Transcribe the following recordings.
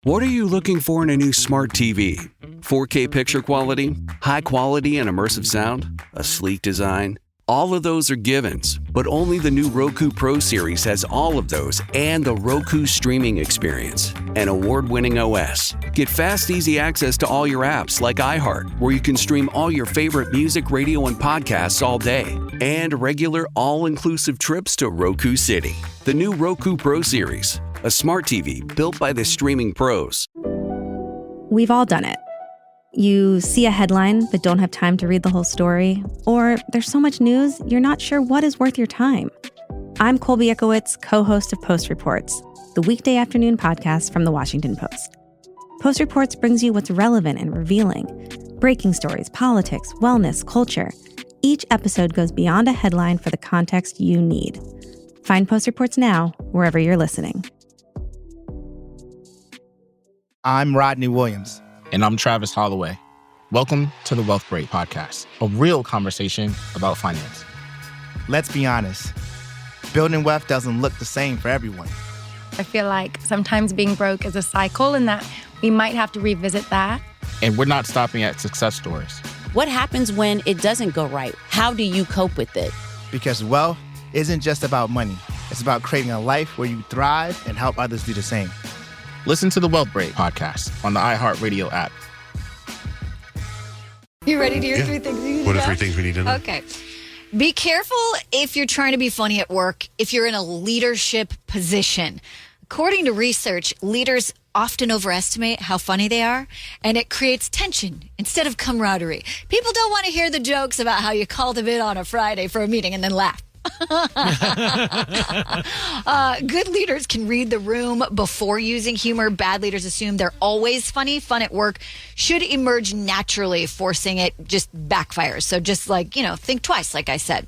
What are you looking for in a new smart TV? 4K picture quality, high quality and immersive sound, a sleek design? All of those are givens, but only the new Roku Pro Series has all of those and the Roku streaming experience, an award-winning OS. Get fast, easy access to all your apps like iHeart, where you can stream all your favorite music, radio, and podcasts all day, and regular all-inclusive trips to Roku City. The new Roku Pro Series, a smart TV built by the streaming pros. We've all done it. You see a headline but don't have time to read the whole story, or there's so much news you're not sure what is worth your time. I'm Colby Ekowitz, co-host of Post Reports, the weekday afternoon podcast from The Washington Post. Post Reports brings you what's relevant and revealing. Breaking stories, politics, wellness, culture. Each episode goes beyond a headline for the context you need. Find Post Reports now, wherever you're listening. I'm Rodney Williams. And I'm Travis Holloway. Welcome to the Wealth Break Podcast, a real conversation about finance. Let's be honest, building wealth doesn't look the same for everyone. I feel like sometimes being broke is a cycle and that we might have to revisit that. And we're not stopping at success stories. What happens when it doesn't go right? How do you cope with it? Because wealth isn't just about money. It's about creating a life where you thrive and help others do the same. Listen to the Wealth Break Podcast on the iHeartRadio app. You ready to hear three things you need to know? What are three things we need to know? Okay. Be careful if you're trying to be funny at work, if you're in a leadership position. According to research, leaders often overestimate how funny they are, and it creates tension instead of camaraderie. People don't want to hear the jokes about how you called them in on a Friday for a meeting and then laugh. Good leaders can read the room before using humor. Bad leaders assume they're always funny. Fun at work should emerge naturally. Forcing it just backfires. So just think twice, like I said.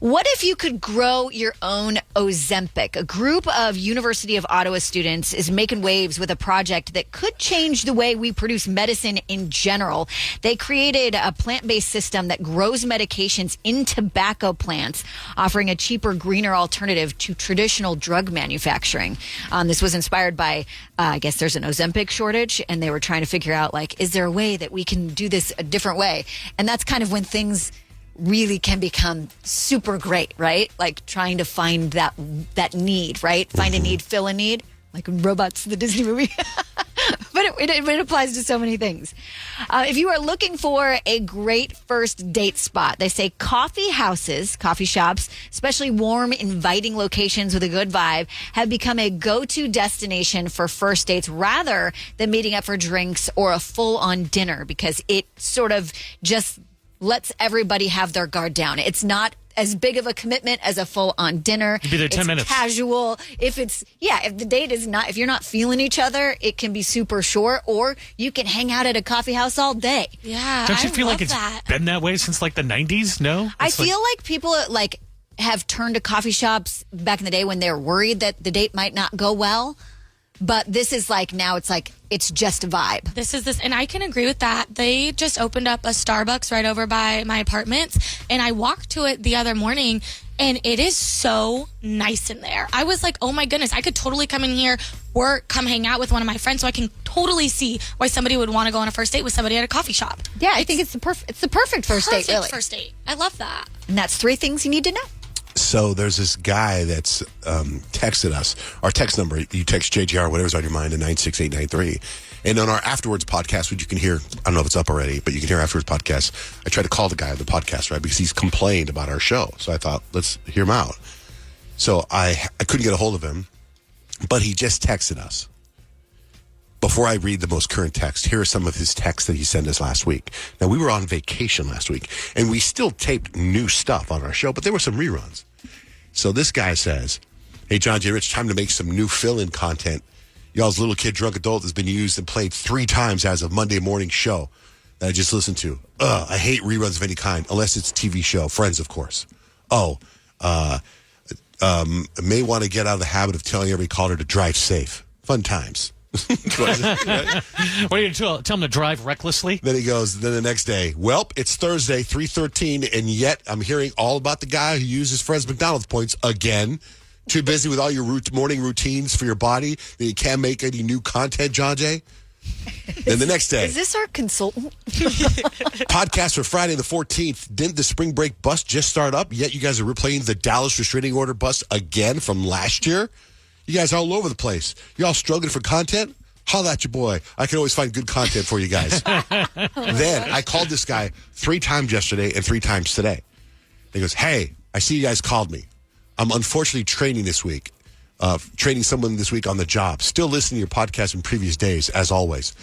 What if you could grow your own Ozempic? A group of University of Ottawa students is making waves with a project that could change the way we produce medicine in general. They created a plant-based system that grows medications in tobacco plants, offering a cheaper, greener alternative to traditional drug manufacturing. This was inspired by, I guess there's an Ozempic shortage, and they were trying to figure out, is there a way that we can do this a different way? And that's kind of when things really can become super great, right? Like trying to find that need, right? Find a need, fill a need, like Robots, the Disney movie. But it applies to so many things. If you are looking for a great first date spot, they say coffee houses, coffee shops, especially warm, inviting locations with a good vibe, have become a go-to destination for first dates rather than meeting up for drinks or a full-on dinner, because it sort of just lets everybody have their guard down. It's not as big of a commitment as a full-on dinner. You'd be there 10 minutes. Casual. If the date is not, if you're not feeling each other, it can be super short, or you can hang out at a coffee house all day. Yeah, Don't you feel like it's that. been that way since the 90s? No? I feel like people have turned to coffee shops back in the day when they're worried that the date might not go well. But this is now it's just a vibe. And I can agree with that. They just opened up a Starbucks right over by my apartments, and I walked to it the other morning, and it is so nice in there. I was like, oh my goodness, I could totally come in here, work, come hang out with one of my friends, so I can totally see why somebody would want to go on a first date with somebody at a coffee shop. Yeah, I think it's the perfect first date, really. First date. I love that. And that's three things you need to know. So there's this guy that's texted us. Our text number, you text JGR, whatever's on your mind, to 96893. And on our Afterwards podcast, which you can hear, I don't know if it's up already, but you can hear Afterwards podcast. I tried to call the guy on the podcast, right, because he's complained about our show. So I thought, let's hear him out. So I couldn't get a hold of him, but he just texted us. Before I read the most current text, here are some of his texts that he sent us last week. Now, we were on vacation last week, and we still taped new stuff on our show, but there were some reruns. So this guy says, hey, John J. Rich, time to make some new fill-in content. Y'all's Little Kid Drunk Adult has been used and played 3 times as of Monday morning show that I just listened to. I hate reruns of any kind, unless it's a TV show. Friends, of course. May want to get out of the habit of telling every caller to drive safe. Fun times. What are you tell him to drive recklessly? Then he goes, then the next day, welp, it's Thursday, 3:13, and yet I'm hearing all about the guy who uses Fred's McDonald's points again. Too busy with all your morning routines for your body that you can't make any new content, John Jay? Then the next day. Is this our consultant? Podcast for Friday the 14th. Didn't the spring break bust just start up? Yet you guys are replaying the Dallas restraining order bust again from last year? You guys are all over the place. You all struggling for content? Holla at your boy. I can always find good content for you guys. Then I called this guy 3 times yesterday and 3 times today. He goes, hey, I see you guys called me. I'm unfortunately training this week. Training someone this week on the job. Still listening to your podcast in previous days, as always.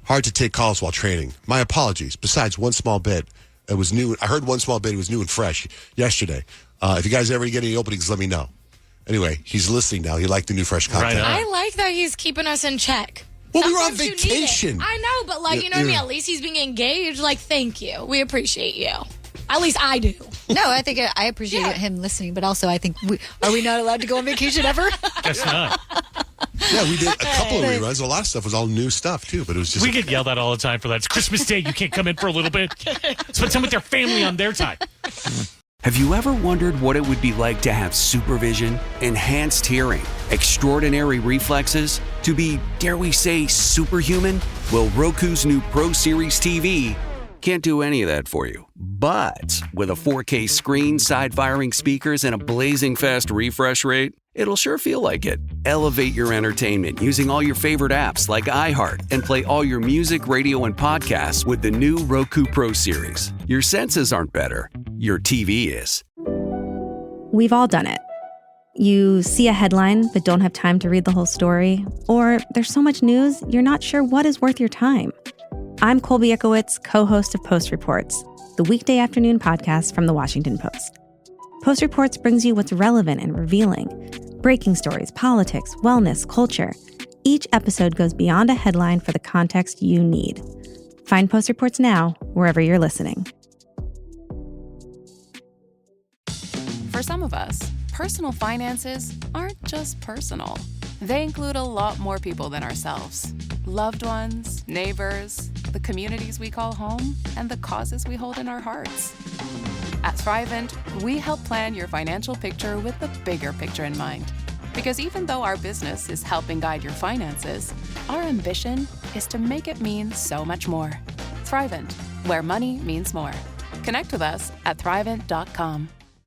Hard to take calls while training. My apologies. Besides one small bit, it was new. I heard one small bit. It was new and fresh yesterday. If you guys ever get any openings, let me know. Anyway, he's listening now. He liked the new fresh content. Right on. I like that he's keeping us in check. Well, we were on Sometimes you need it. vacation. I know, but like, you know what I mean? At least he's being engaged. Like, thank you. We appreciate you. At least I do. No, I think I appreciate him listening, but also I think are we not allowed to go on vacation ever? Guess not. Yeah, we did a couple of reruns. A lot of stuff was all new stuff, too, but it was just... We get yelled at all the time for that. It's Christmas Day. You can't come in for a little bit. Spend time with your family on their time. Have you ever wondered what it would be like to have supervision, enhanced hearing, extraordinary reflexes, to be, dare we say, superhuman? Well, Roku's new Pro Series TV can't do any of that for you. But with a 4K screen, side-firing speakers, and a blazing fast refresh rate, it'll sure feel like it. Elevate your entertainment using all your favorite apps like iHeart and play all your music, radio, and podcasts with the new Roku Pro Series. Your senses aren't better. Your TV is. We've all done it. You see a headline but don't have time to read the whole story, or there's so much news you're not sure what is worth your time. I'm Colby Ickowitz, co-host of Post Reports, the weekday afternoon podcast from The Washington Post. Post Reports brings you what's relevant and revealing. Breaking stories, politics, wellness, culture. Each episode goes beyond a headline for the context you need. Find Post Reports now, wherever you're listening. For some of us, personal finances aren't just personal. They include a lot more people than ourselves. Loved ones, neighbors, the communities we call home, and the causes we hold in our hearts. At Thrivent, we help plan your financial picture with the bigger picture in mind. Because even though our business is helping guide your finances, our ambition is to make it mean so much more. Thrivent, where money means more. Connect with us at Thrivent.com.